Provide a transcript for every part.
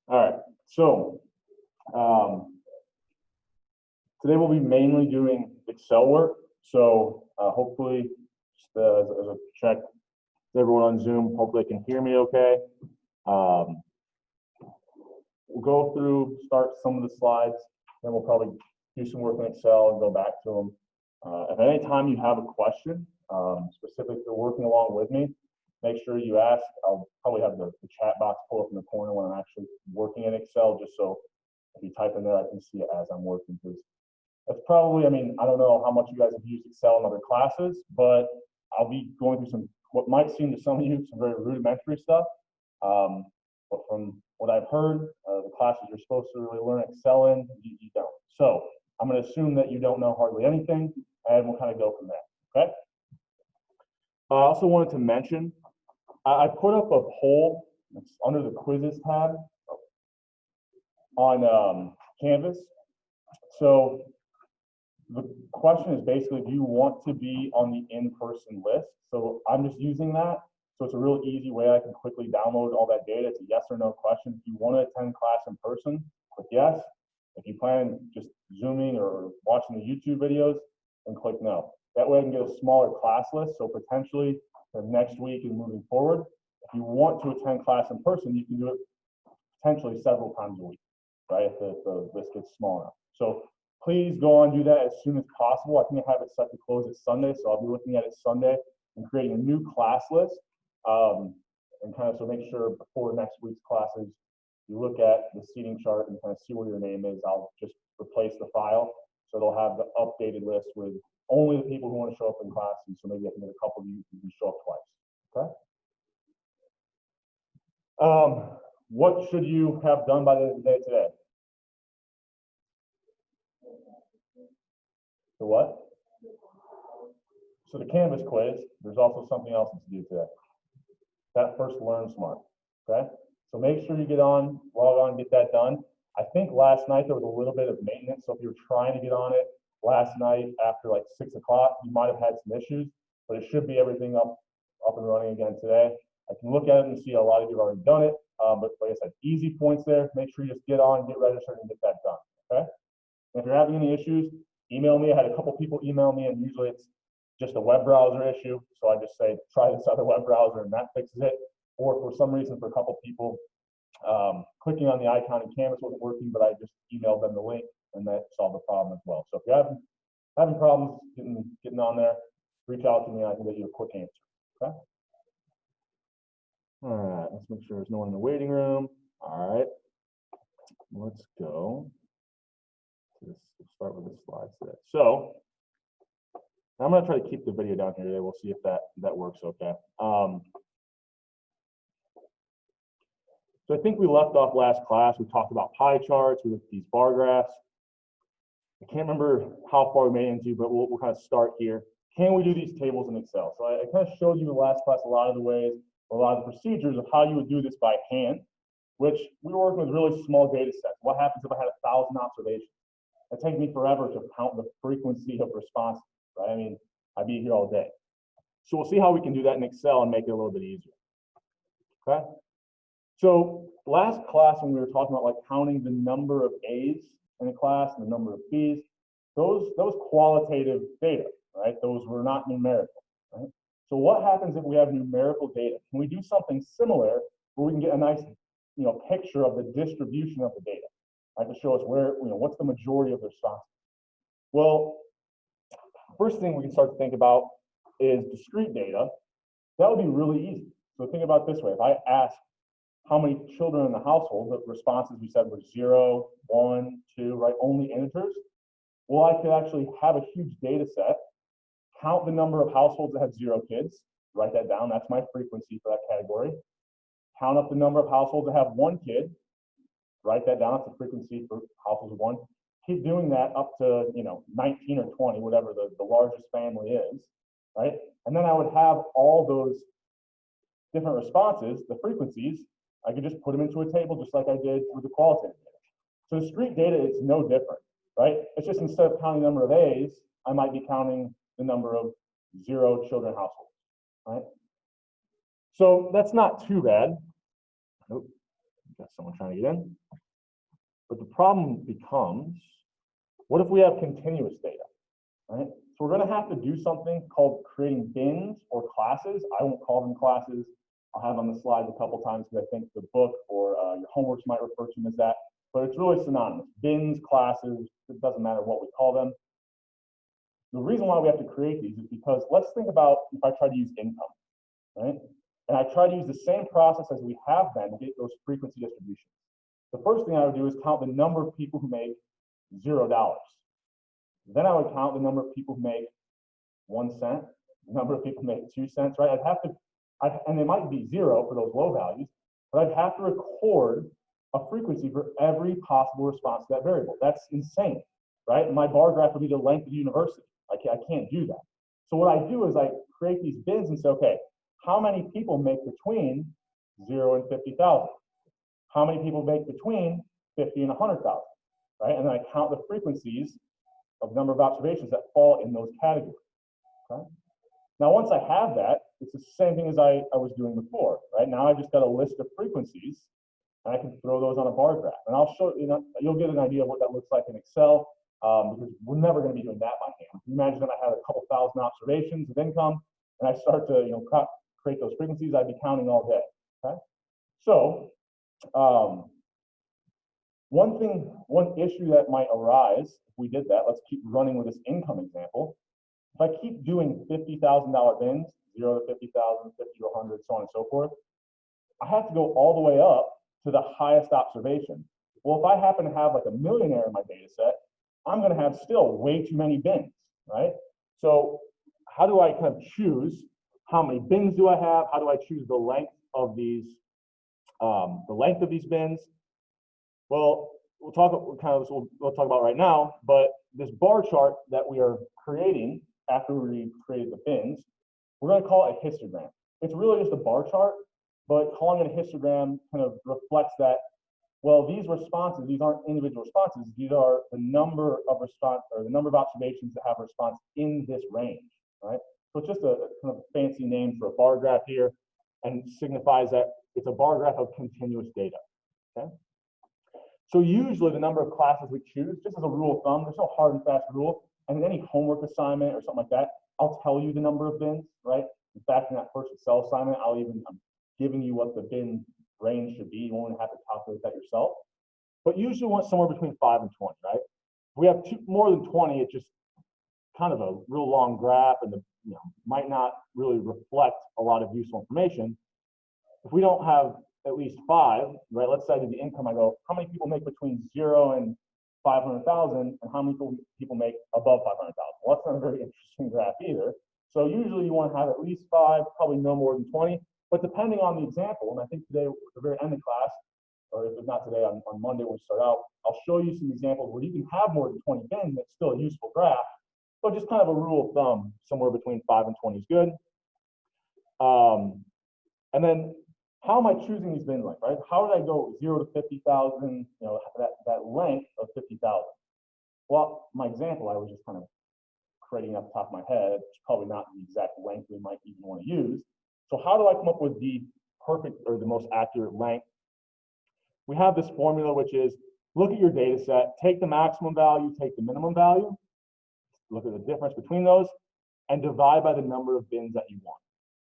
All right, so today we'll be mainly doing Excel work. So hopefully, just as a check to everyone on Zoom, hopefully they can hear me okay. We'll go through, start some of the slides, then we'll probably do some work in Excel and go back to them. If at any time you have a question, specific to working along with me, make sure you ask. I'll probably have the chat box pull up in the corner when I'm actually working in Excel, just so if you type in there, I can see it as I'm working. Because that's probably, I mean, I don't know how much you guys have used Excel in other classes, but I'll be going through some, what might seem to some of you, some very rudimentary stuff. But from what I've heard, the classes you're supposed to really learn Excel in, you don't. So I'm going to assume that you don't know hardly anything, and we'll kind of go from there, okay? I also wanted to mention, I put up a poll, it's under the quizzes tab on Canvas. So the question is basically, do you want to be on the in-person list? So I'm just using that. So it's a real easy way I can quickly download all that data. It's a yes or no question. If you want to attend class in person, click yes. If you plan just Zooming or watching the YouTube videos, then click no. That way I can get a smaller class list. So potentially next week and moving forward, if you want to attend class in person, you can do it potentially several times a week, right? If the list gets small enough. So please go on and do that as soon as possible. I think I have it set to close at Sunday, so I'll be looking at it Sunday and creating a new class list. And kind of so make sure before next week's classes, you look at the seating chart and kind of see where your name is. I'll just replace the file, so it'll have the updated list with only the people who want to show up in classes. So maybe I can get a couple of you who can show up twice. Okay. What should you have done by the end of the day today? The what? So the Canvas quiz, there's also something else to do today. That first Learn Smart, okay? So make sure you get on, log on, get that done. I think last night there was a little bit of maintenance, so if you're trying to get on it last night after like 6 o'clock, you might have had some issues, but it should be everything up and running again today. I can look at it and see a lot of you have already done it, but like I said, easy points there. Make sure you just get on, get registered, and get that done, okay? And if you're having any issues, email me. I had a couple people email me, and usually it's just a web browser issue. So I just say, try this other web browser, and that fixes it. Or for some reason, for a couple people, clicking on the icon in Canvas wasn't working, but I just emailed them the link, and that solved the problem as well. So if you're having problems getting on there, reach out to me, and I can get you a quick answer, okay? All right, let's make sure there's no one in the waiting room. All right, let's go. Let's start with the slides today. So I'm going to try to keep the video down here today. We'll see if that works okay. So I think we left off last class. We talked about pie charts. We looked at these bar graphs. I can't remember how far we made into, but we'll kind of start here. Can we do these tables in Excel? So I kind of showed you in the last class a lot of the ways, a lot of the procedures of how you would do this by hand, which we were working with really small data sets. What happens if I had 1,000 observations? It takes me forever to count the frequency of responses, right? I mean, I'd be here all day. So we'll see how we can do that in Excel and make it a little bit easier, okay? So last class when we were talking about like counting the number of A's in a class and the number of B's, those qualitative data, right? Those were not numerical, right? So what happens if we have numerical data? Can we do something similar where we can get a nice, picture of the distribution of the data, right? To show us where, what's the majority of the responses? Well, first thing we can start to think about is discrete data. That would be really easy. So think about it this way. If I ask how many children in the household, the responses we said were 0, 1, 2, right? Only integers. Well, I could actually have a huge data set, count the number of households that have 0 kids, write that down. That's my frequency for that category. Count up the number of households that have 1 kid, write that down. That's the frequency for households with 1. Keep doing that up to 19 or 20, whatever the largest family is, right? And then I would have all those different responses, the frequencies. I could just put them into a table just like I did with the qualitative data. So discrete data is no different, right? It's just instead of counting the number of A's, I might be counting the number of 0 children households, right? So that's not too bad. Nope. Got someone trying to get in. But the problem becomes, what if we have continuous data, right? So we're going to have to do something called creating bins or classes. I won't call them classes. I'll have on the slides a couple times because I think the book or your homeworks might refer to them as that. But it's really synonymous. Bins, classes, it doesn't matter what we call them. The reason why we have to create these is because let's think about if I try to use income, right? And I try to use the same process as we have been to get those frequency distributions. The first thing I would do is count the number of people who make $0. Then I would count the number of people who make 1 cent, the number of people who make 2 cents, right? I'd have to, and they might be 0 for those low values, but I'd have to record a frequency for every possible response to that variable. That's insane, right? My bar graph would be the length of the university. I can't do that. So what I do is I create these bins and say, okay, how many people make between 0 and 50,000? How many people make between 50 and 100,000, right? And then I count the frequencies of the number of observations that fall in those categories, okay? Now, once I have that, it's the same thing as I was doing before, right? Now I've just got a list of frequencies, and I can throw those on a bar graph. And I'll show you, you'll get an idea of what that looks like in Excel, because we're never going to be doing that by hand. Imagine that I had a couple thousand observations of income, and I start to create those frequencies, I'd be counting all day, okay? So one issue that might arise if we did that, let's keep running with this income example. If I keep doing $50,000 bins, 0 to 50,000, 50 to 100, so on and so forth, I have to go all the way up to the highest observation. Well, if I happen to have like a millionaire in my data set, I'm going to have still way too many bins, right? So how do I kind of choose how many bins do I have? How do I choose the length of these bins? Well, we'll talk about right now, but this bar chart that we are creating after we created the bins, we're going to call it a histogram. It's really just a bar chart, but calling it a histogram kind of reflects that, well, these responses, these aren't individual responses, these are the number of observations that have a response in this range, right? So it's just a kind of fancy name for a bar graph here, and signifies that it's a bar graph of continuous data, okay? So usually the number of classes we choose, just as a rule of thumb, there's no hard and fast rule, and in any homework assignment or something like that, I'll tell you the number of bins, right? In fact, in that first Excel assignment, I'm giving you what the bin range should be. You won't have to calculate that yourself. But usually we want somewhere between 5 and 20, right? If we have more than 20, it's just kind of a real long graph and might not really reflect a lot of useful information. If we don't have at least 5, right? Let's say I did the income, I go, how many people make between 0 and 500,000, and how many people make above 500,000? Well, that's not a very interesting graph either. So usually you want to have at least 5, probably no more than 20. But depending on the example, and I think today, at the very end of class, or if not today, on Monday when we start out, I'll show you some examples where you can have more than 20 bins, and it's still a useful graph. But just kind of a rule of thumb, somewhere between 5 and 20 is good. And then, how am I choosing these bin lengths, right? How did I go 0 to 50,000, that length of 50,000? Well, my example, I was just kind of creating off the top of my head. It's probably not the exact length we might even want to use. So how do I come up with the perfect or the most accurate length? We have this formula, which is look at your data set, take the maximum value, take the minimum value, look at the difference between those, and divide by the number of bins that you want,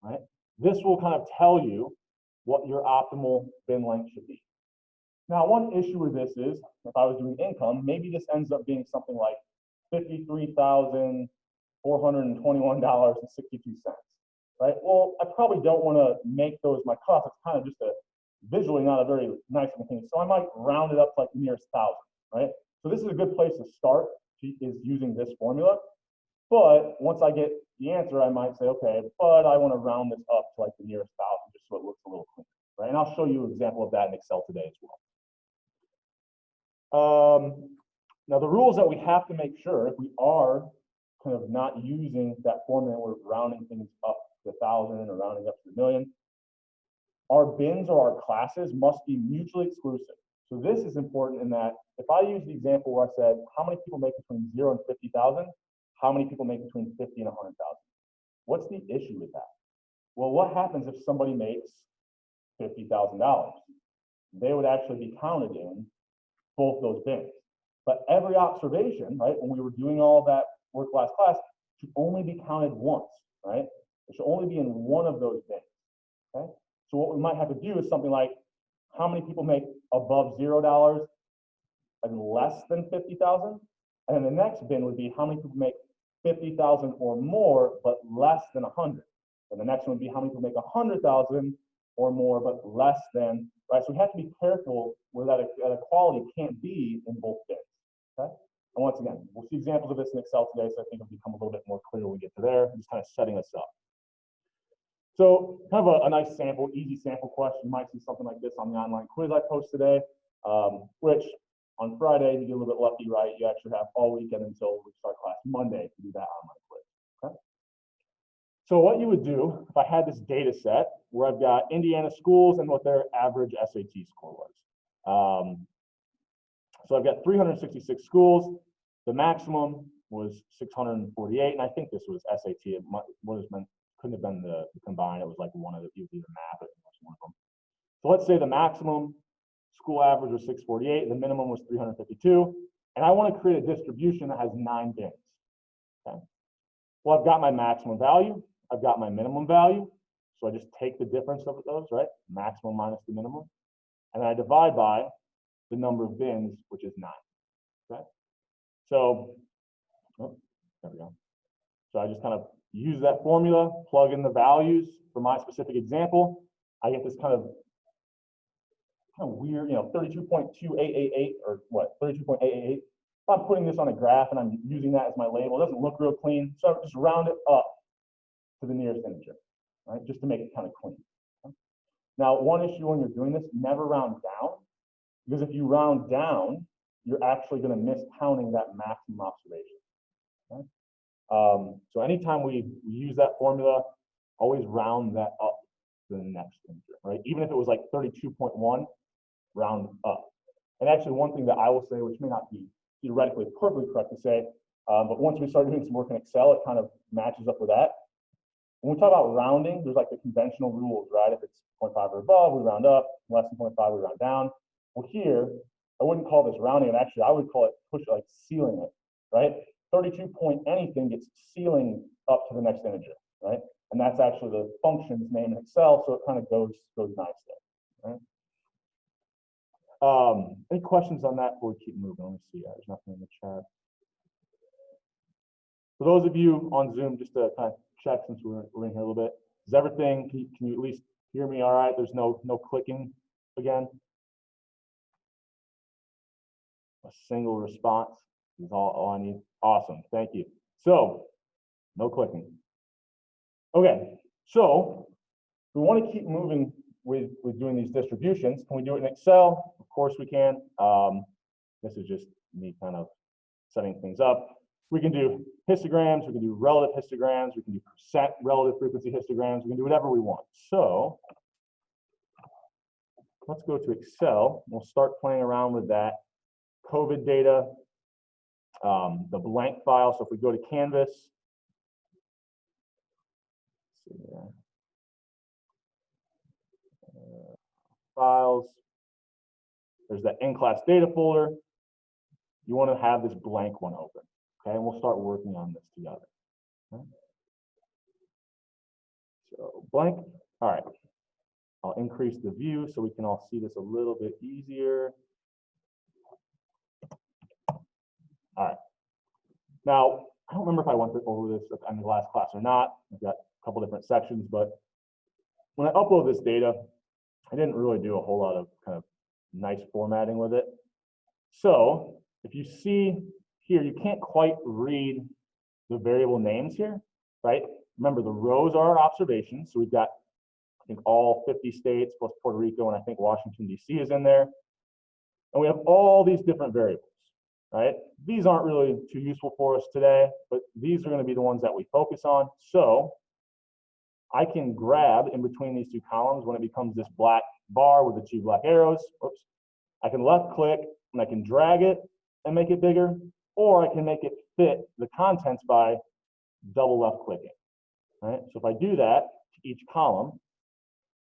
right? This will kind of tell you what your optimal bin length should be. Now, one issue with this is, if I was doing income, maybe this ends up being something like $53,421.62, right? Well, I probably don't want to make those my cost. It's kind of just visually not a very nice thing. So I might round it up to like the nearest 1,000, right? So this is a good place to start, is using this formula. But once I get the answer, I might say, okay, but I want to round this up to like the nearest 1,000, just so it looks a little cleaner, right? And I'll show you an example of that in Excel today as well. Now, the rules that we have to make sure, if we are kind of not using that formula, we're rounding things up to 1,000 or rounding up to 1,000,000, our bins or our classes must be mutually exclusive. So this is important in that if I use the example where I said, how many people make between 0 and 50,000? How many people make between 50 and 100,000? What's the issue with that? Well, what happens if somebody makes $50,000? they would actually be counted in both those bins. But every observation, right, when we were doing all that work last class, should only be counted once, right? It should only be in one of those bins, okay? So what we might have to do is something like, how many people make above $0 and less than 50,000? And then the next bin would be how many people make 50,000 or more, but less than 100. And the next one would be how many people make 100,000 or more, but less than, right? So we have to be careful where that equality can't be in both bins, okay? And once again, we'll see examples of this in Excel today, so I think it'll become a little bit more clear when we get to there. I'm just kind of setting this up. So kind of a nice sample, easy sample question. You might see something like this on the online quiz I post today, which on Friday, you get a little bit lucky, right? You actually have all weekend until we start class Monday to do that online quiz, okay? So what you would do if I had this data set where I've got Indiana schools and what their average SAT score was. So I've got 366 schools. The maximum was 648, and I think this was SAT. It couldn't have been the combined. It was like one of the, either math or one of them. So let's say the maximum school average was 648, the minimum was 352, and I want to create a distribution that has 9 bins. Okay. Well, I've got my maximum value, I've got my minimum value, so I just take the difference of those, right? Maximum minus the minimum, and I divide by the number of bins, which is 9. Okay. So, oh, there we go. So I just kind of use that formula, plug in the values for my specific example. I get this kind of weird, 32.2888 or what, 32.888. If I'm putting this on a graph and I'm using that as my label, it doesn't look real clean. So I just round it up to the nearest integer, right? Just to make it kind of clean. Okay? Now, one issue when you're doing this, never round down, because if you round down, you're actually going to miss counting that maximum observation. Okay? So anytime we use that formula, always round that up to the next integer, right? Even if it was like 32.1, round up. And actually one thing that I will say, which may not be theoretically perfectly correct to say, but once we start doing some work in Excel, it kind of matches up with that. When we talk about rounding, there's like the conventional rules, right? If it's 0.5 or above, we round up, less than 0.5, we round down. Well, here, I wouldn't call this rounding, and actually I would call it like sealing it, right? 32 point anything gets sealing up to the next integer, right? And that's actually the function's name in Excel, so it kind of goes nice there, right? Any questions on that before we keep moving? Let me see. There's nothing in the chat. For those of you on Zoom, just to kind of check since we're in here a little bit, is everything, can you at least hear me all right? There's no clicking again? A single response is all I need. Awesome, thank you. So, no clicking. Okay, so we want to keep moving with doing these distributions. Can we do it in Excel? Of course we can. This is just me kind of setting things up. We can do histograms, we can do relative histograms, we can do percent relative frequency histograms, we can do whatever we want. So let's go to Excel. We'll start playing around with that COVID data, the blank file. So if we go to Canvas, let's see here. Files, there's that in-class data folder. You want to have this blank one open, okay? And we'll start working on this together. Okay? So blank, all right. I'll increase the view so we can all see this a little bit easier. All right. Now, I don't remember if I went over this at the end of the last class or not. I've got a couple different sections, but when I upload this data, I didn't really do a whole lot of kind of nice formatting with it. So if you see here, you can't quite read the variable names here, right? Remember, the rows are our observations. So we've got, I think, all 50 states plus Puerto Rico, and I think Washington, D.C. is in there. And we have all these different variables, right? These aren't really too useful for us today, but these are going to be the ones that we focus on. So I can grab in between these two columns when it becomes this black bar with the two black arrows. Oops. I can left click and I can drag it and make it bigger, or I can make it fit the contents by double left clicking. Right? So if I do that to each column,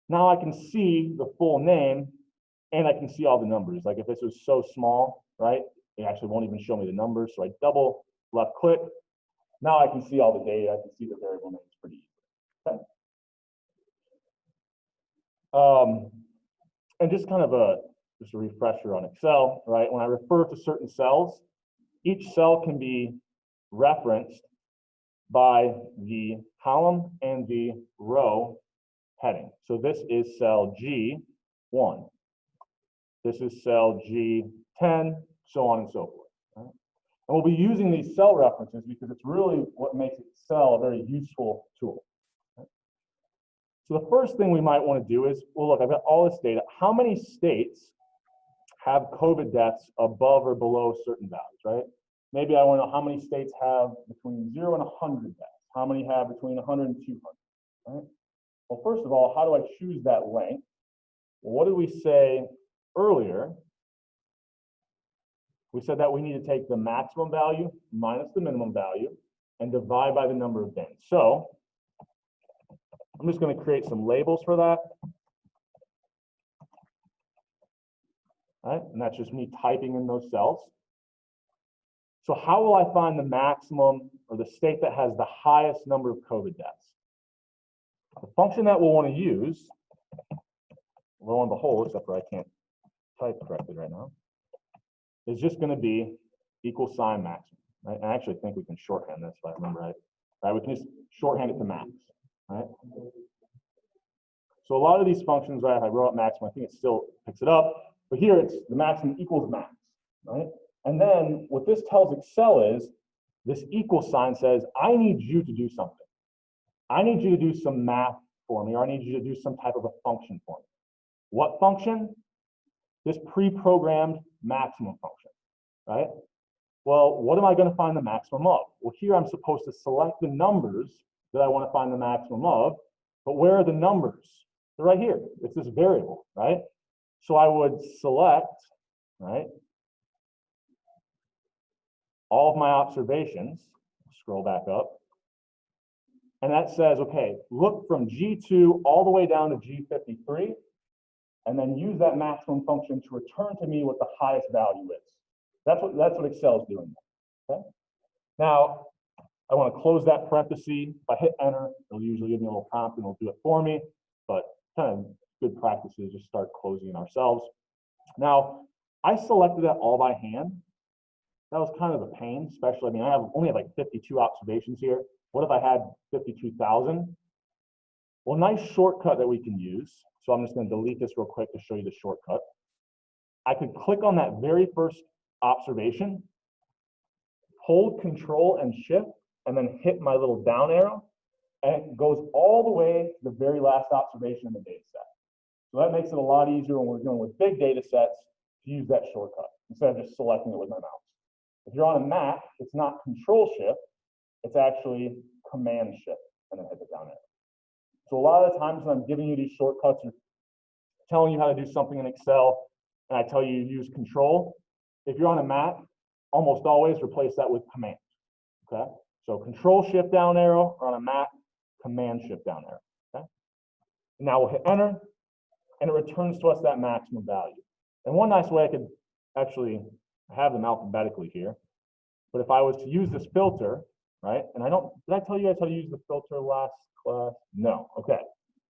now I can see the full name and I can see all the numbers. Like if this was so small, right, it actually won't even show me the numbers. So I double left click. Now I can see all the data. I can see the variable names pretty easily. Okay. And just kind of just a refresher on Excel, right? When I refer to certain cells, each cell can be referenced by the column and the row heading. So this is cell G1. This is cell G10, so on and so forth. Right? And we'll be using these cell references because it's really what makes Excel a very useful tool. Right? So the first thing we might want to do is, well, look, I've got all this data. How many states have COVID deaths above or below certain values, right? Maybe I want to know how many states have between 0 and 100 deaths. How many have between 100 and 200, right? Well, first of all, how do I choose that length? Well, what did we say earlier? We said that we need to take the maximum value minus the minimum value and divide by the number of bins. So I'm just going to create some labels for that. All right, and that's just me typing in those cells. So how will I find the maximum or the state that has the highest number of COVID deaths? The function that we'll want to use, lo and behold, except for I can't type correctly right now, is just going to be equal sign maximum. Right? I actually think we can shorthand this if I remember right. Right? We can just shorthand it to max. Right? So a lot of these functions, right? I wrote up maximum. I think it still picks it up, but here it's the maximum equals max. Right? And then what this tells Excel is this equal sign says, I need you to do something. I need you to do some math for me, or I need you to do some type of a function for me. What function? This pre-programmed maximum function, right? Well, what am I going to find the maximum of? Well, here I'm supposed to select the numbers that I want to find the maximum of, but where are the numbers? They're right here. It's this variable, right? So I would select, right, all of my observations, scroll back up, and that says, okay, look from G2 all the way down to G53, and then use that maximum function to return to me what the highest value is. That's what Excel is doing. Okay? Now, I want to close that parenthesis. If I hit enter, it'll usually give me a little prompt and it'll do it for me, but kind of good practice is just start closing it ourselves. Now, I selected that all by hand. That was kind of a pain, especially, I mean, I only have like 52 observations here. What if I had 52,000? Well, nice shortcut that we can use. So I'm just going to delete this real quick to show you the shortcut. I could click on that very first observation, hold Control and Shift, and then hit my little down arrow, and it goes all the way to the very last observation in the data set. So that makes it a lot easier when we're dealing with big data sets to use that shortcut instead of just selecting it with my mouse. If you're on a Mac, it's not Control Shift, it's actually Command Shift, and then hit the down arrow. So a lot of the times when I'm giving you these shortcuts or telling you how to do something in Excel, and I tell you to use Control, if you're on a Mac, almost always replace that with Command. Okay? So Control Shift down arrow, or on a Mac, Command Shift down arrow. Okay? Now we'll hit Enter, and it returns to us that maximum value. And one nice way I could actually have them alphabetically here, but if I was to use this filter, right? And did I tell you guys how to use the filter last class? No. Okay.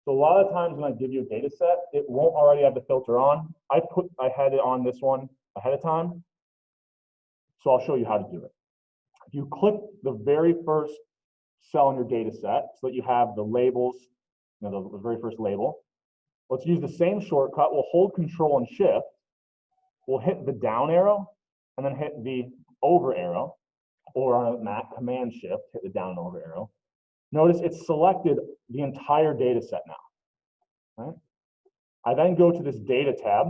So a lot of times when I give you a data set, it won't already have the filter on. I had it on this one ahead of time. So I'll show you how to do it. If you click the very first cell in your data set so that you have the labels, the very first label, let's use the same shortcut. We'll hold Control and Shift. We'll hit the down arrow and then hit the over arrow, or on a Mac, Command Shift, hit the down and over arrow. Notice it's selected the entire data set now. Right? I then go to this data tab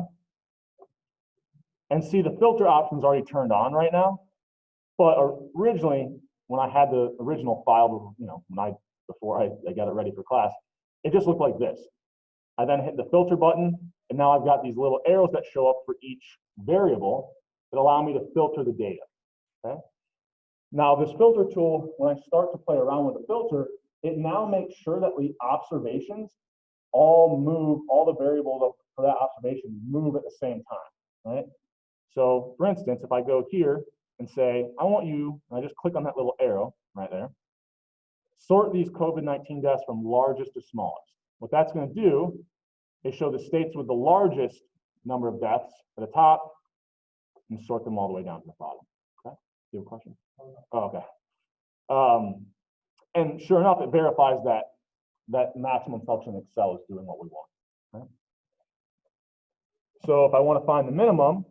and see the filter options already turned on right now. But originally, when I had the original file, before I got it ready for class, it just looked like this. I then hit the filter button, and now I've got these little arrows that show up for each variable that allow me to filter the data. Okay? Now, this filter tool, when I start to play around with the filter, it now makes sure that the observations all move, all the variables for that observation move at the same time, right? So for instance, if I go here and say, I want you, and I just click on that little arrow right there, sort these COVID-19 deaths from largest to smallest. What that's going to do is show the states with the largest number of deaths at the top and sort them all the way down to the bottom. Okay, you have a question? Oh, okay. And sure enough, it verifies that maximum function in Excel is doing what we want. Right? So if I want to find the minimum,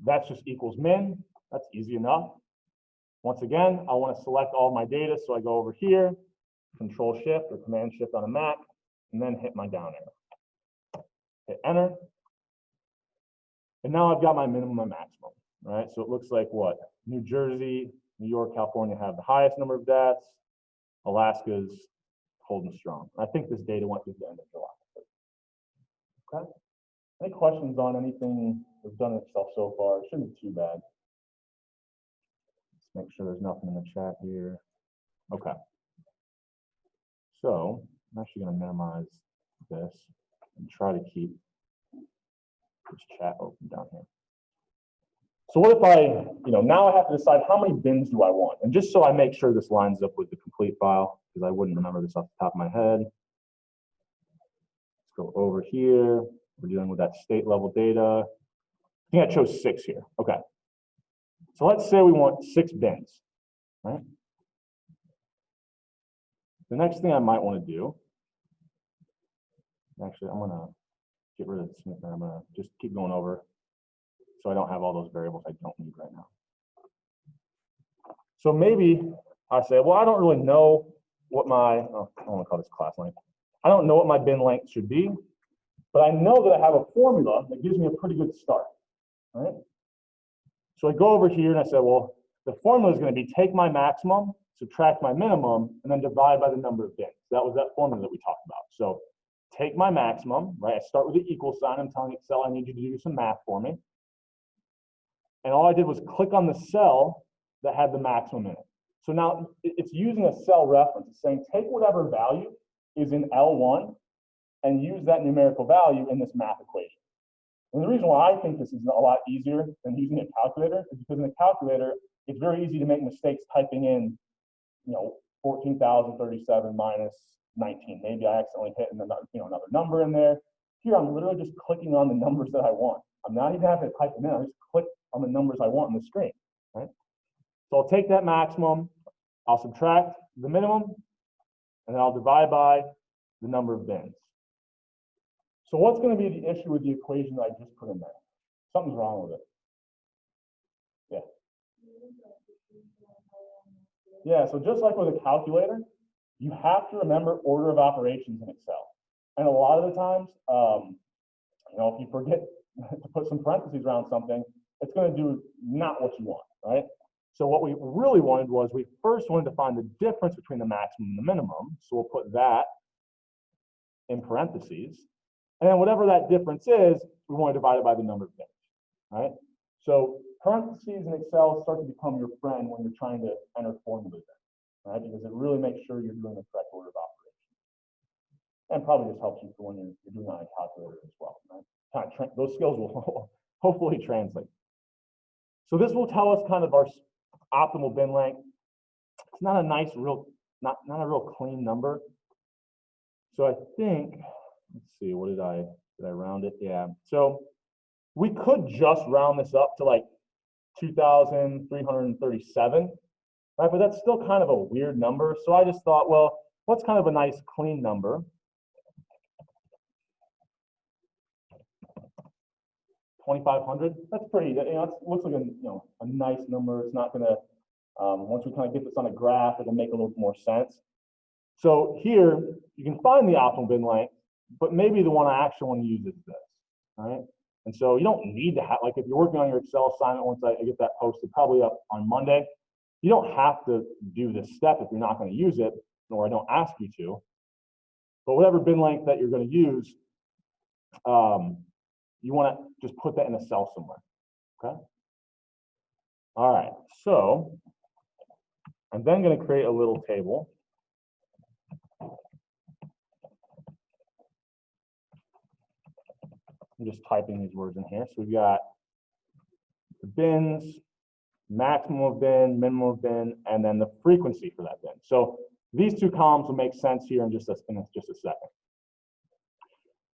that's just equals min. That's easy enough. Once again, I want to select all my data, so I go over here, Control Shift or Command Shift on a Mac, and then hit my down arrow. Hit Enter. And now I've got my minimum and maximum, right? So it looks like what? New Jersey, New York, California have the highest number of deaths. Alaska's holding strong. I think this data went through the end of July. Okay. Any questions on anything we've done in Excel so far? It shouldn't be too bad. Let's make sure there's nothing in the chat here. Okay. So I'm actually going to minimize this and try to keep this chat open down here. So what if I, now I have to decide how many bins do I want? And just so I make sure this lines up with the complete file, because I wouldn't remember this off the top of my head. Let's go over here. We're dealing with that state level data. I think I chose 6 here. Okay. So let's say we want 6 bins, right? The next thing I might want to do, actually, I'm going to get rid of the Smith, and I'm going to just keep going over so I don't have all those variables I don't need right now. So maybe I say, well, I don't really know what my, I don't want to call this class length. I don't know what my bin length should be, but I know that I have a formula that gives me a pretty good start, right? So I go over here and I say, well, the formula is going to be take my maximum, subtract my minimum, and then divide by the number of bins. That was that formula that we talked about. So take my maximum, right? I start with the equal sign. I'm telling Excel I need you to do some math for me. And all I did was click on the cell that had the maximum in it. So now it's using a cell reference. It's saying take whatever value is in L1 and use that numerical value in this math equation. And the reason why I think this is a lot easier than using a calculator is because in a calculator, it's very easy to make mistakes typing in, 14,037 minus 19. Maybe I accidentally hit another, another number in there. Here, I'm literally just clicking on the numbers that I want. I'm not even having to type them in. I just click on the numbers I want on the screen, right? So I'll take that maximum, I'll subtract the minimum, and then I'll divide by the number of bins. So what's going to be the issue with the equation that I just put in there? Something's wrong with it. Yeah. Yeah, so just like with a calculator, you have to remember order of operations in Excel. And a lot of the times, if you forget to put some parentheses around something, it's going to do not what you want, right? So what we really wanted was we first wanted to find the difference between the maximum and the minimum. So we'll put that in parentheses. And then whatever that difference is, we want to divide it by the number of bins, right? So parentheses in Excel start to become your friend when you're trying to enter formulas in, right? Because it really makes sure you're doing the correct order of operations. And probably just helps you for when you're doing on a calculator as well, right? Those skills will hopefully translate. So this will tell us kind of our optimal bin length. It's not a nice, not a real clean number. So I think, let's see, did I round it? Yeah. So we could just round this up to like 2,337, right? But that's still kind of a weird number. So I just thought, well, what's kind of a nice clean number? 2,500. That's pretty. It looks like a nice number. It's not going to. Once we kind of get this on a graph, it'll make a little more sense. So here you can find the optimal bin length, but maybe the one I actually want to use is this, right? And so you don't need to have, like if you're working on your Excel assignment, once I get that posted, probably up on Monday, you don't have to do this step if you're not going to use it, or I don't ask you to. But whatever bin length that you're going to use, you want to just put that in a cell somewhere, okay? All right, so I'm then going to create a little table. I'm just typing these words in here. So we've got the bins, maximum of bin, minimum of bin, and then the frequency for that bin. So these two columns will make sense here in just a second.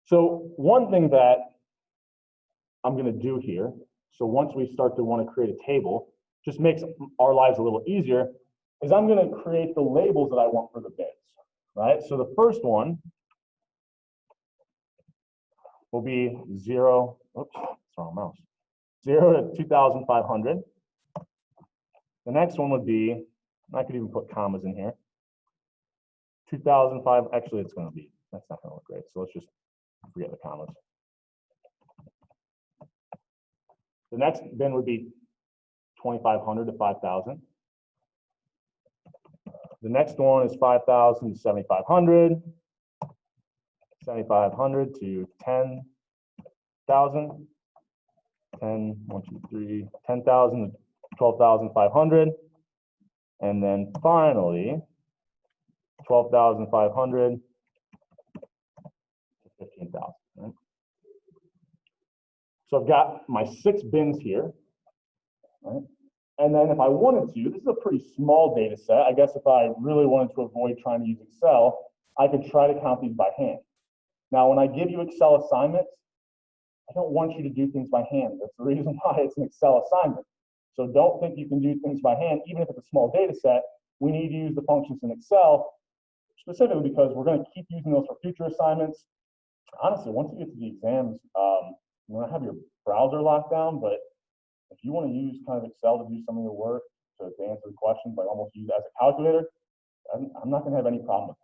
So one thing that I'm going to do here, so once we start to want to create a table, just makes our lives a little easier, is I'm going to create the labels that I want for the bins, right? So the first one will be 0, oops, it's wrong mouse, 0 to 2,500. The next one would be, I could even put commas in here, 2005, actually it's going to be, that's not going to look great, so let's just forget the commas. The next bin would be 2,500 to 5,000. The next one is 5,000 to 7,500, 7,500 to 10,000, 10,000 to 12,500, and then finally 12,500 to 15,000. Right? So I've got my 6 bins here, right? And then if I wanted to, this is a pretty small data set. I guess if I really wanted to avoid trying to use Excel, I could try to count these by hand. Now, when I give you Excel assignments, I don't want you to do things by hand. That's the reason why it's an Excel assignment. So don't think you can do things by hand, even if it's a small data set. We need to use the functions in Excel, specifically because we're going to keep using those for future assignments. Honestly, once you get to the exams, you're going to have your browser locked down, but if you want to use kind of Excel to do some of your work, to answer the questions, like almost use it as a calculator, I'm not going to have any problem with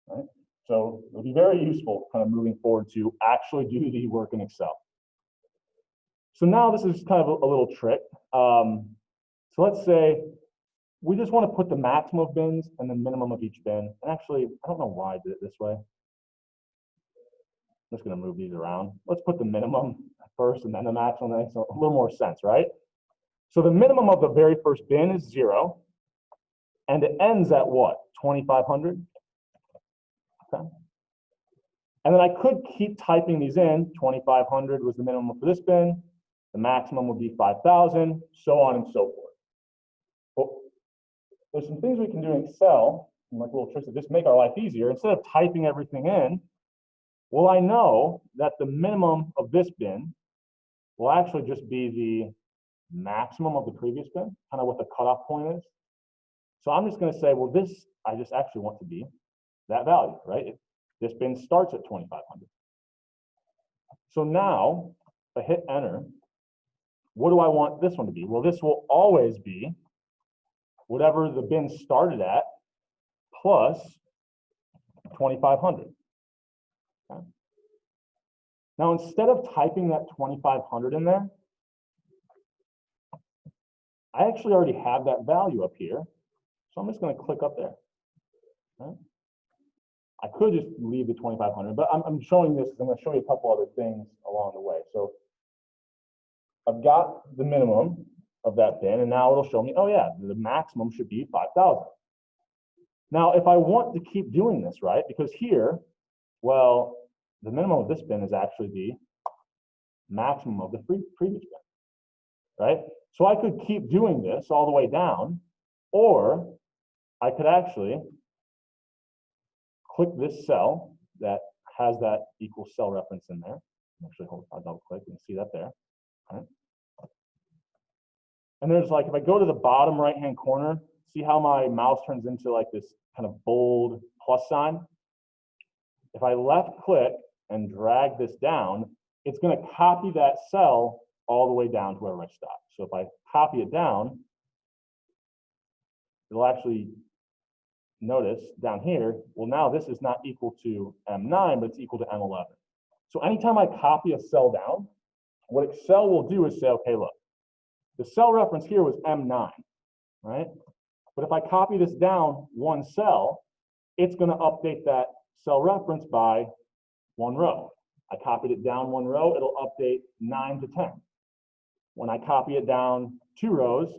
that, right? So it'll be very useful kind of moving forward to actually do the work in Excel. So now this is kind of a little trick. So let's say we just want to put the maximum of bins and the minimum of each bin. And actually, I don't know why I did it this way. I'm just going to move these around. Let's put the minimum first and then the maximum. That makes a little more sense, right? So the minimum of the very first bin is 0. And it ends at what? 2,500? Okay. And then I could keep typing these in. 2,500 was the minimum for this bin. The maximum would be 5,000, so on and so forth. Well, there's some things we can do in Excel, like little tricks that just make our life easier. Instead of typing everything in, well, I know that the minimum of this bin will actually just be the maximum of the previous bin, kind of what the cutoff point is. So I'm just going to say, well, this, I just actually want to be that value, right? This bin starts at 2,500. So now, if I hit enter, what do I want this one to be? Well, this will always be whatever the bin started at plus 2,500. Okay. Now, instead of typing that 2,500 in there, I actually already have that value up here. So I'm just going to click up there. Okay. I could just leave the 2,500, but I'm showing this because I'm going to show you a couple other things along the way. So I've got the minimum of that bin, and now it'll show me, oh yeah, the maximum should be 5,000. Now, if I want to keep doing this, right, because here, well, the minimum of this bin is actually the maximum of the previous bin, right? So I could keep doing this all the way down, or I could actually click this cell that has that equal cell reference in there. Actually, I'll double click and see that there. Right? And there's like, if I go to the bottom right-hand corner, see how my mouse turns into like this kind of bold plus sign? If I left click and drag this down, it's going to copy that cell all the way down to wherever I stop. So if I copy it down, it'll actually notice down here, well, now this is not equal to M9, but it's equal to M11. So anytime I copy a cell down, what Excel will do is say, okay, look, the cell reference here was M9, right? But if I copy this down one cell, it's going to update that cell reference by one row. I copied it down one row, it'll update 9 to 10. When I copy it down 2 rows,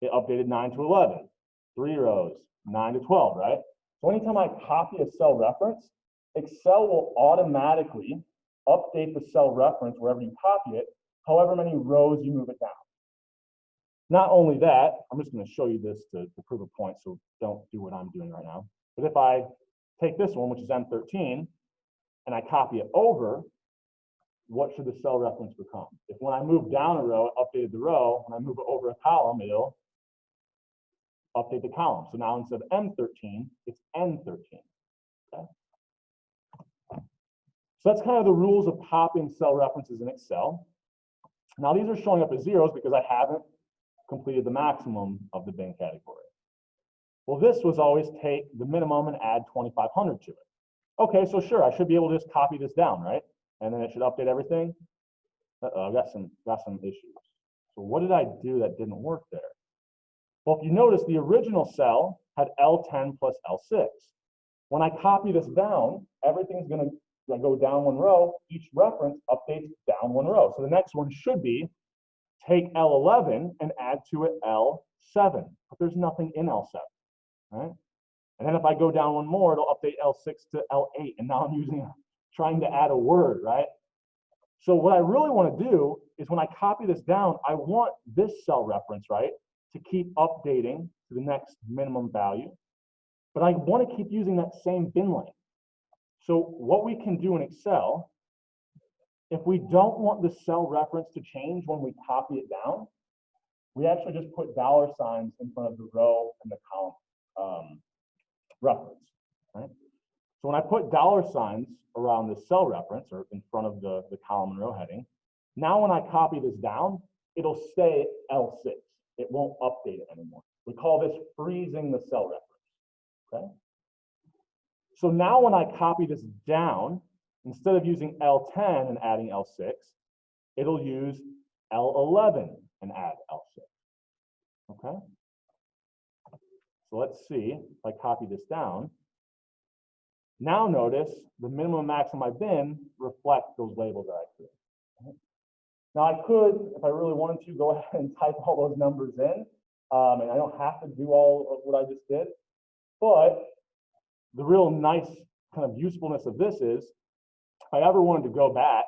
it updated 9 to 11. 3 rows, 9 to 12, right? So anytime I copy a cell reference, Excel will automatically update the cell reference wherever you copy it, however many rows you move it down. Not only that, I'm just going to show you this to prove a point, so don't do what I'm doing right now. But if I take this one, which is M13, and I copy it over, what should the cell reference become? If when I move down a row, it updated the row, when I move it over a column, it'll update the column. So now instead of M13, it's N13. Okay? So that's kind of the rules of copying cell references in Excel. Now these are showing up as zeros because I haven't completed the maximum of the bin category. Well, this was always take the minimum and add 2,500 to it. Okay, so sure, I should be able to just copy this down, right? And then it should update everything. Uh-oh, I've got some issues. So what did I do that didn't work there? Well, if you notice, the original cell had L10 plus L6. When I copy this down, everything's going to go down one row. Each reference updates down one row. So the next one should be take L11 and add to it L7. But there's nothing in L7, right? And then if I go down one more, it'll update L6 to L8. And now I'm trying to add a word, right? So what I really want to do is when I copy this down, I want this cell reference, right, to keep updating to the next minimum value. But I want to keep using that same bin length. So what we can do in Excel, if we don't want the cell reference to change when we copy it down, we actually just put dollar signs in front of the row and the column reference, right? So when I put dollar signs around the cell reference or in front of the column and row heading, now when I copy this down, it'll stay L6. It won't update it anymore. We call this freezing the cell reference, okay? So now when I copy this down, instead of using L10 and adding L6, it'll use L11 and add L6, okay? So let's see if I copy this down. Now notice the minimum and maximum I bin reflect those labels that I created. Now I could, if I really wanted to, go ahead and type all those numbers in, and I don't have to do all of what I just did, but the real nice kind of usefulness of this is, if I ever wanted to go back,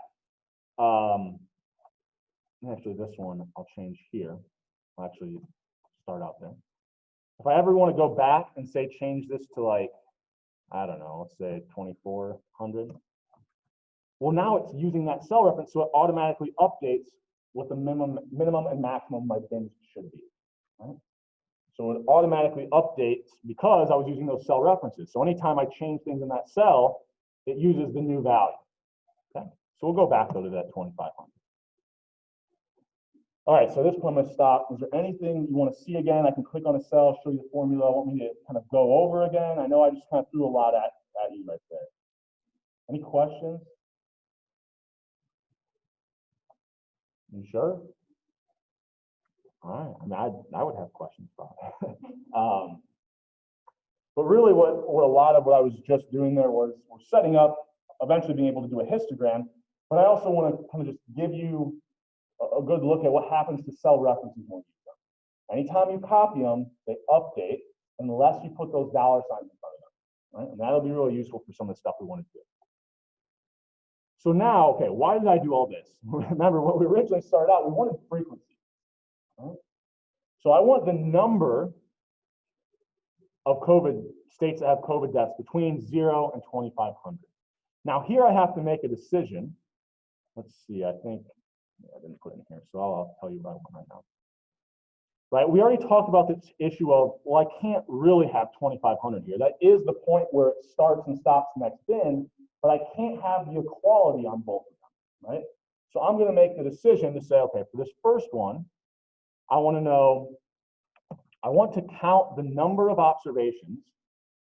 actually this one I'll change here. I'll actually start out there. If I ever want to go back and say change this to like, I don't know, let's say 2,400. Well, now it's using that cell reference, so it automatically updates what the minimum and maximum of my bins should be. Right? So it automatically updates because I was using those cell references. So anytime I change things in that cell, it uses the new value. Okay, so we'll go back though to that 2,500. All right, so at this point I'm going to stop. Is there anything you want to see again? I can click on a cell, show you the formula. Want me to kind of go over again? I know I just kind of threw a lot at you right there. Any questions? You sure? All right, I mean, I would have questions about it. But really what a lot of what I was just doing there was we're setting up, eventually being able to do a histogram, but I also want to kind of just give you a good look at what happens to cell references when you use them. Anytime you copy them, they update unless you put those dollar signs in front of them, right? And that'll be really useful for some of the stuff we want to do. So now, okay, why did I do all this? Remember, when we originally started out, we wanted frequency, right? So I want the number of COVID states that have COVID deaths between 0 and 2,500. Now here I have to make a decision. Let's see, I think I didn't put it in here, so I'll tell you about one right now. Right, we already talked about this issue of, well, I can't really have 2,500 here. That is the point where it starts and stops the next bin, but I can't have the equality on both of them, right? So I'm going to make the decision to say, okay, for this first one, I want to know, I want to count the number of observations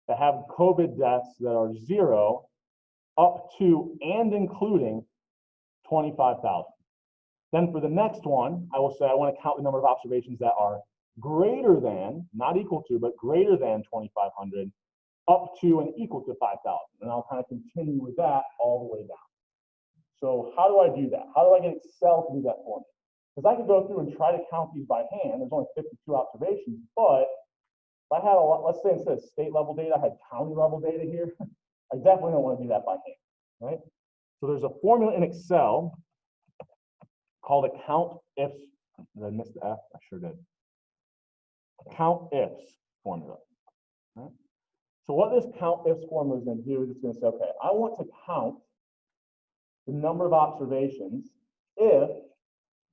that have COVID deaths that are 0 up to and including 25,000. Then for the next one, I will say I want to count the number of observations that are greater than, not equal to, but greater than 2,500 up to and equal to 5,000. And I'll kind of continue with that all the way down. So how do I do that? How do I get Excel to do that for me? Because I could go through and try to count these by hand. There's only 52 observations, but if I had a lot, let's say instead of state level data, I had county level data here. I definitely don't want to do that by hand, right? So there's a formula in Excel called a count ifs. Did I miss the F? I sure did. Count ifs formula. Right? So what this count ifs formula is going to do is it's going to say, okay, I want to count the number of observations if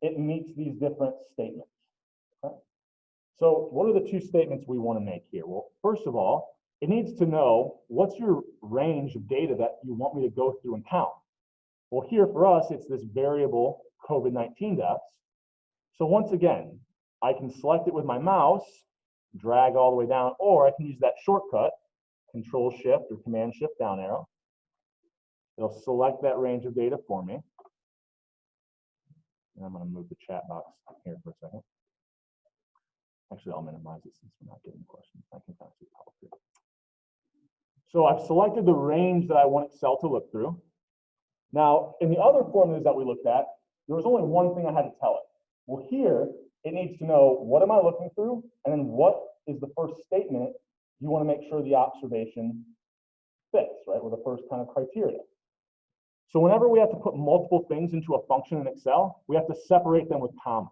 it meets these different statements. Okay? So what are the two statements we want to make here? Well, first of all, it needs to know what's your range of data that you want me to go through and count. Well, here for us, it's this variable COVID-19 deaths. So once again, I can select it with my mouse, drag all the way down, or I can use that shortcut, Control Shift or Command Shift down arrow. It'll select that range of data for me. And I'm going to move the chat box here for a second. Actually, I'll minimize it since we're not getting questions. I can kind of see the top here. So I've selected the range that I want Excel to look through. Now, in the other formulas that we looked at, there was only one thing I had to tell it. Well, here, it needs to know what am I looking through, and then what is the first statement you want to make sure the observation fits, right, or the first kind of criteria. So whenever we have to put multiple things into a function in Excel, we have to separate them with commas.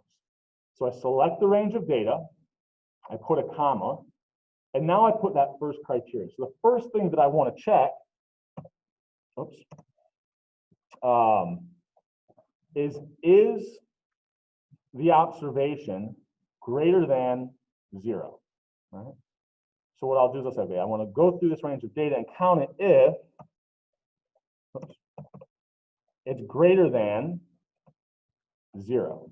So I select the range of data, I put a comma, and now I put that first criteria. So the first thing that I want to check, is the observation greater than 0, right? So what I'll do is I'll say, okay, I want to go through this range of data and count it if it's greater than 0.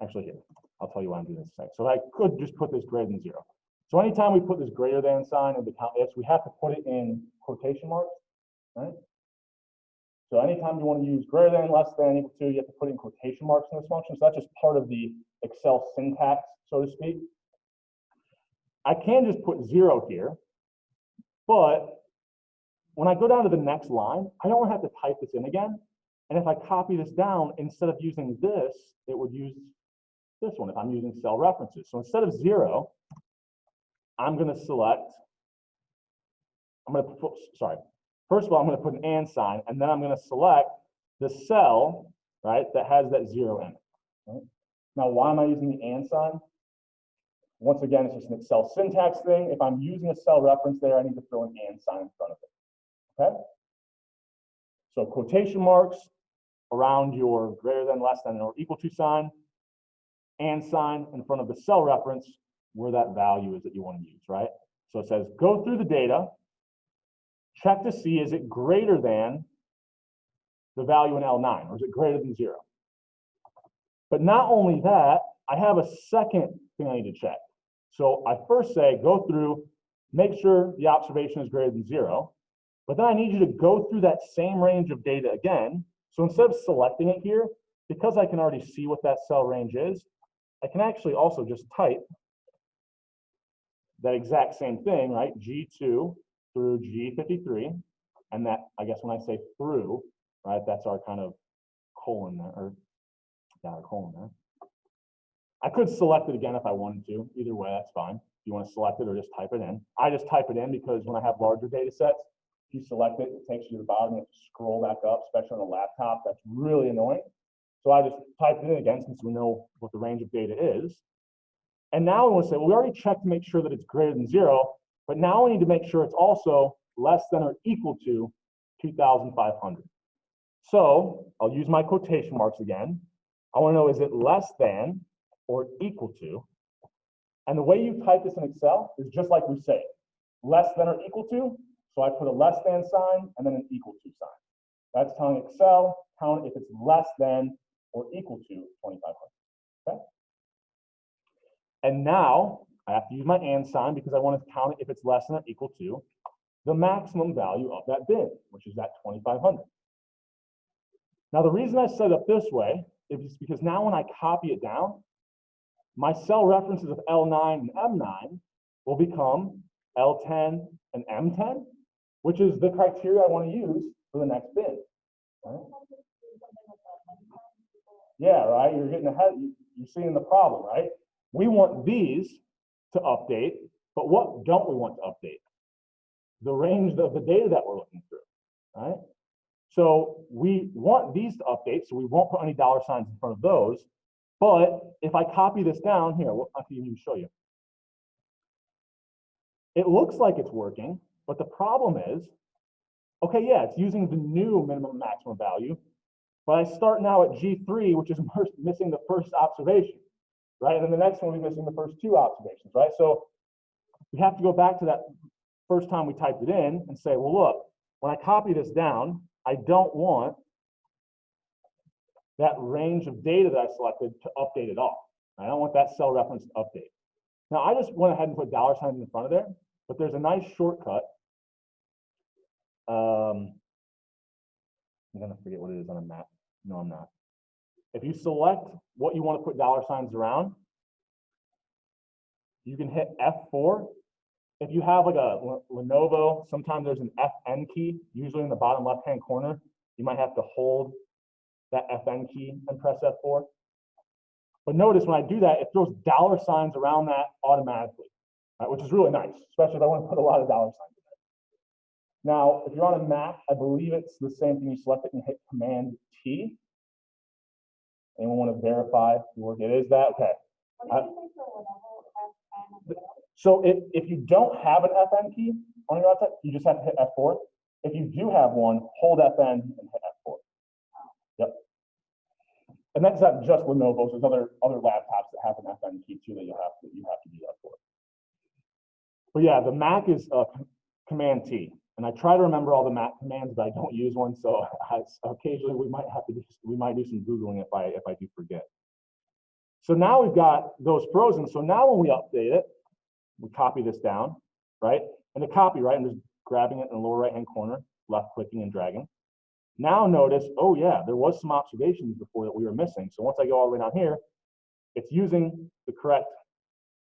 Actually, here, I'll tell you why I'm doing this in a second. So I could just put this greater than 0. So anytime we put this greater than sign in the count ifs, we have to put it in quotation marks, right? So anytime you want to use greater than, less than, equal to, you have to put in quotation marks in this function. So that's just part of the Excel syntax, so to speak. I can just put 0 here, but when I go down to the next line, I don't have to type this in again. And if I copy this down, instead of using this, it would use this one if I'm using cell references. So instead of 0, I'm going to select, first of all, I'm going to put an and sign, and then I'm going to select the cell, right, that has that 0 in it. Right? Now, why am I using the and sign? Once again, it's just an Excel syntax thing. If I'm using a cell reference there, I need to throw an and sign in front of it. Okay? So quotation marks around your greater than, less than, or equal to sign, and sign in front of the cell reference where that value is that you want to use, right? So it says, go through the data, check to see, is it greater than the value in L9, or is it greater than 0? But not only that, I have a second thing I need to check. So I first say, go through, make sure the observation is greater than 0, but then I need you to go through that same range of data again. So instead of selecting it here, because I can already see what that cell range is, I can actually also just type that exact same thing, right? G2 through G53. And that, I guess when I say through, right, that's our kind of colon there, or yeah, our colon there. I could select it again if I wanted to. Either way, that's fine. If you want to select it or just type it in. I just type it in because when I have larger data sets, if you select it, it takes you to the bottom. You have to scroll back up, especially on a laptop. That's really annoying. So I just typed it in again since we know what the range of data is. And now we want to say, well, we already checked to make sure that it's greater than 0, but now we need to make sure it's also less than or equal to 2,500. So I'll use my quotation marks again. I want to know, is it less than or equal to? And the way you type this in Excel is just like we say, less than or equal to. So I put a less than sign and then an equal to sign. That's telling Excel, count if it's less than or equal to 2,500. Okay? And now I have to use my and sign because I want to count it if it's less than or equal to the maximum value of that bin, which is that 2,500. Now, the reason I set it up this way is because now when I copy it down, my cell references of L9 and M9 will become L10 and M10, which is the criteria I want to use for the next bin. Right? Yeah, right. You're getting ahead. You're seeing the problem, right? We want these to update, but what don't we want to update? The range of the data that we're looking through, right? So we want these to update, so we won't put any dollar signs in front of those. But if I copy this down here, I can even show you. It looks like it's working, but the problem is, okay, yeah, it's using the new minimum maximum value, but I start now at G3, which is missing the first observation, right? And then the next one will be missing the first two observations, right? So we have to go back to that first time we typed it in and say, well, look, when I copy this down, I don't want that range of data that I selected to update at all. I don't want that cell reference to update. Now, I just went ahead and put dollar signs in front of there, but there's a nice shortcut. I'm gonna forget what it is on a map. No, I'm not. If you select what you want to put dollar signs around, you can hit F4. If you have like a Lenovo, sometimes there's an FN key, usually in the bottom left-hand corner. You might have to hold that FN key and press F4. But notice when I do that, it throws dollar signs around that automatically, right, which is really nice, especially if I want to put a lot of dollar signs in there. Now, if you're on a Mac, I believe it's the same thing. You select it and hit Command T. Anyone want to verify the work? It is that? Okay. So if you don't have an FN key on your laptop, you just have to hit F4. If you do have one, hold FN and hit F4. Yep. And that's not just Lenovo's. There's other laptops that have an FN key too that you have to do that for. But yeah, the Mac is Command T, and I try to remember all the Mac commands, but I don't use one. So occasionally we might do some Googling if I do forget. So now we've got those frozen. So now when we update it, we copy this down, right? And the copy, right? I'm just grabbing it in the lower right-hand corner, left clicking and dragging. Now notice, oh yeah, there was some observations before that we were missing. So once I go all the way down here, it's using the correct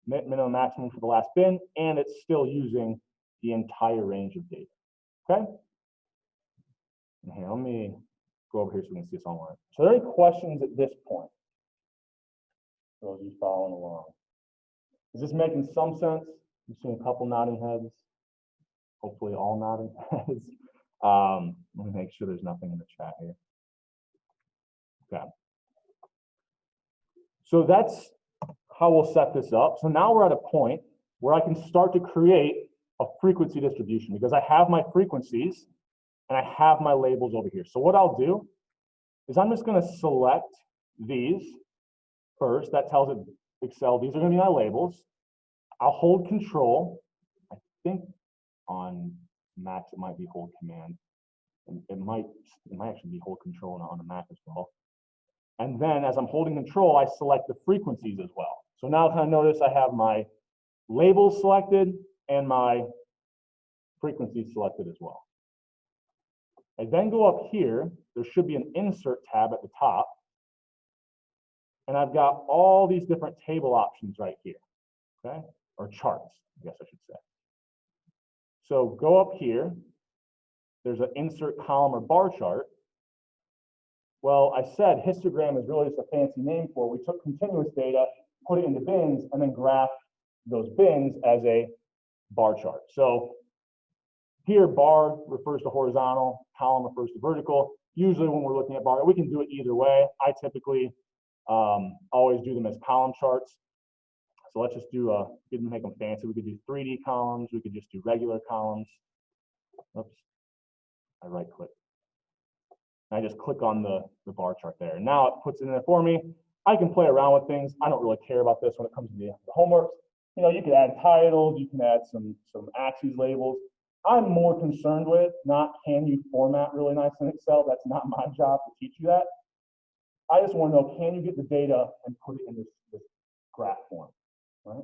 minimum maximum for the last bin, and it's still using the entire range of data, okay? And here, let me go over here so we can see this online. So are there any questions at this point? Those of you following along. Is this making some sense? You've seen a couple nodding heads, hopefully all nodding heads. Let me make sure there's nothing in the chat here. Okay. So that's how we'll set this up. So now we're at a point where I can start to create a frequency distribution because I have my frequencies and I have my labels over here. So what I'll do is I'm just going to select these first. That tells it Excel, these are going to be my labels. I'll hold Control. I think on Macs it might be hold Command. It might actually be hold Control on a Mac as well. And then as I'm holding Control, I select the frequencies as well. So now kind of notice I have my labels selected and my frequencies selected as well. I then go up here. There should be an Insert tab at the top. And I've got all these different table options right here, okay? Or charts, I guess I should say. So go up here. There's an insert column or bar chart. Well, I said histogram is really just a fancy name for it. We took continuous data, put it into bins, and then graphed those bins as a bar chart. So here, bar refers to horizontal, column refers to vertical. Usually when we're looking at bar, we can do it either way. I typically always do them as column charts. So let's just do we can make them fancy. We could do 3D columns. We could just do regular columns. Oops, I right click. I just click on the bar chart there. Now it puts it in there for me. I can play around with things. I don't really care about this when it comes to the homework. You know, you can add titles, you can add some axes labels. I'm more concerned with not can you format really nice in Excel. That's not my job to teach you that. I just want to know, can you get the data and put it in this graph form, right?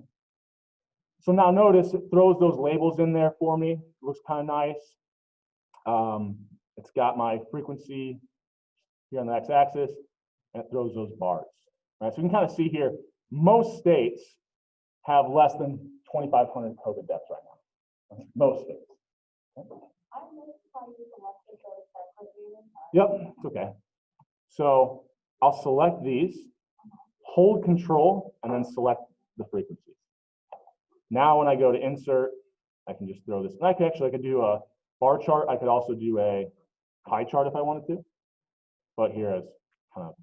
So now notice it throws those labels in there for me. It looks kind of nice. It's got my frequency here on the x-axis, and it throws those bars. Right? So you can kind of see here, most states have less than 2,500 COVID deaths right now. Most states. Yep, it's okay. So I'll select these, hold Control, and then select the frequencies. Now when I go to Insert, I can just throw this. And I could do a bar chart. I could also do a pie chart if I wanted to, but here as kind of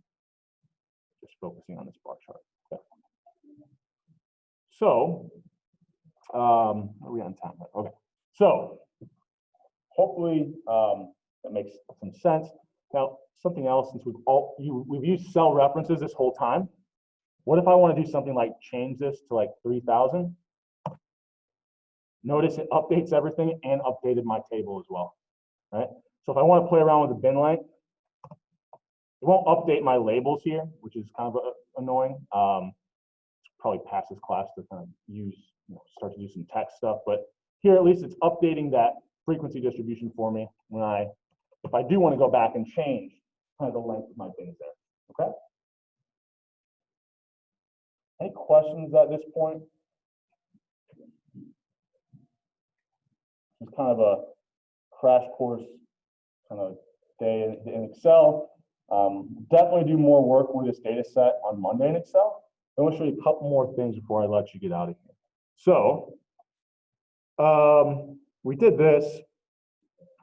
just focusing on this bar chart. Okay. So, are we on time? Okay. So, hopefully that makes some sense. Now, something else, since we've used cell references this whole time, what if I want to do something like change this to like 3,000? Notice it updates everything and updated my table as well, right? So if I want to play around with the bin length, it won't update my labels here, which is kind of annoying. Probably past this class to kind of start to do some text stuff, but here at least it's updating that frequency distribution for me when if I do want to go back and change kind of the length of my bins there, okay? Any questions at this point? It's kind of a crash course kind of day in Excel. Definitely do more work with this data set on Monday in Excel. I want to show you a couple more things before I let you get out of here. So we did this.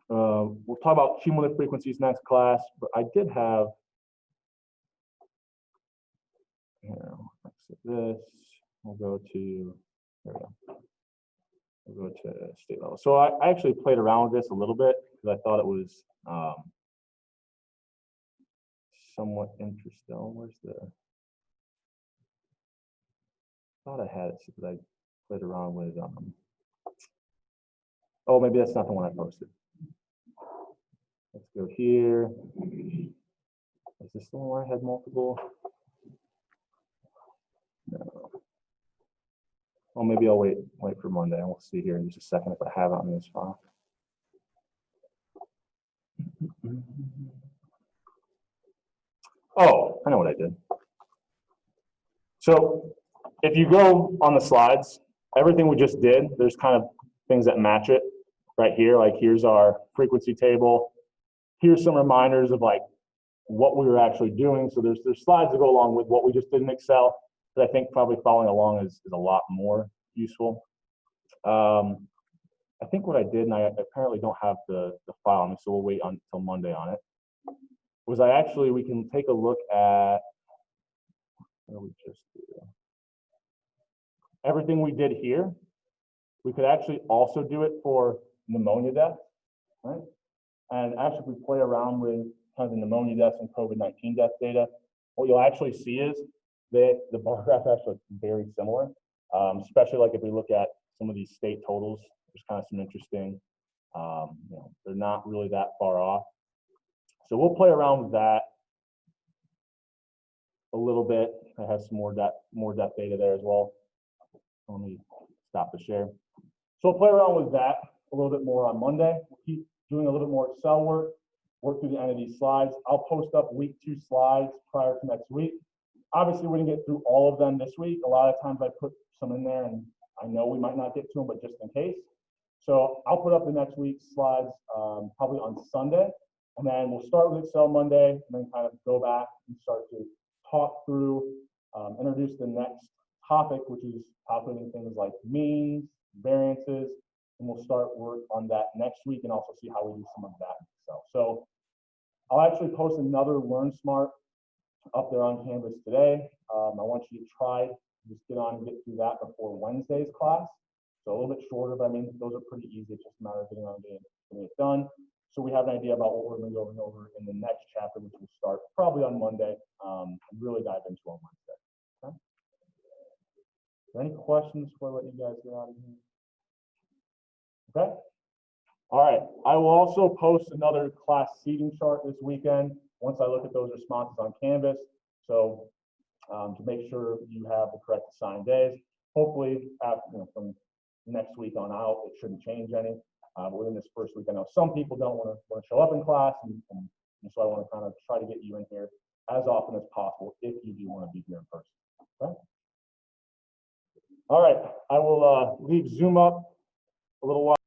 We'll talk about cumulative frequencies next class, but I did have, here, exit this. We'll go to, there we go. We'll go to state level. So I actually played around with this a little bit because I thought it was somewhat interesting. Where's the, I thought I had it so that I played around with, oh, maybe that's not the one I posted. Let's go here. Is this the one where I had multiple? No. Well, maybe I'll wait for Monday and we'll see here in just a second if I have it on this file. Oh, I know what I did. So if you go on the slides, everything we just did, there's kind of things that match it right here. Like here's our frequency table. Here's some reminders of like what we were actually doing. So there's slides that go along with what we just did in Excel that I think probably following along is a lot more useful. I think what I did, and I apparently don't have the file on me, so we'll wait until Monday on it, was we can take a look at, what did we just do? Everything we did here, we could actually also do it for pneumonia deaths, right? And actually, if we play around with kind of the pneumonia deaths and COVID-19 death data, what you'll actually see is that the bar graphs actually look very similar, especially like if we look at some of these state totals. There's kind of some interesting, they're not really that far off. So we'll play around with that a little bit. I have some more death data there as well. Let me stop the share. So we'll play around with that a little bit more on Monday. We'll keep doing a little bit more Excel work through the end of these slides. I'll post up week 2 slides prior to next week. Obviously, we didn't get through all of them this week. A lot of times I put some in there and I know we might not get to them, but just in case. So I'll put up the next week's slides probably on Sunday, and then we'll start with Excel Monday, and then kind of go back and start to talk through, introduce the next topic, which is calculating things like means, variances, and we'll start work on that next week and also see how we do some of that in Excel. So I'll actually post another Learn Smart up there on Canvas today. I want you to try to just get on and get through that before Wednesday's class. So a little bit shorter, but I mean, those are pretty easy. It's just a matter of getting on and getting it done. So we have an idea about what we're going to go over in the next chapter, which will start probably on Monday, and really dive into on Wednesday. Okay? Any questions before I let you guys get out of here? Okay. All right. I will also post another class seating chart this weekend once I look at those responses on Canvas. So to make sure you have the correct assigned days. Hopefully, from next week on out, it shouldn't change any. But within this first week, I know some people don't want to show up in class, and so I want to kind of try to get you in here as often as possible if you do want to be here in person. Okay. All right. I will leave Zoom up a little while.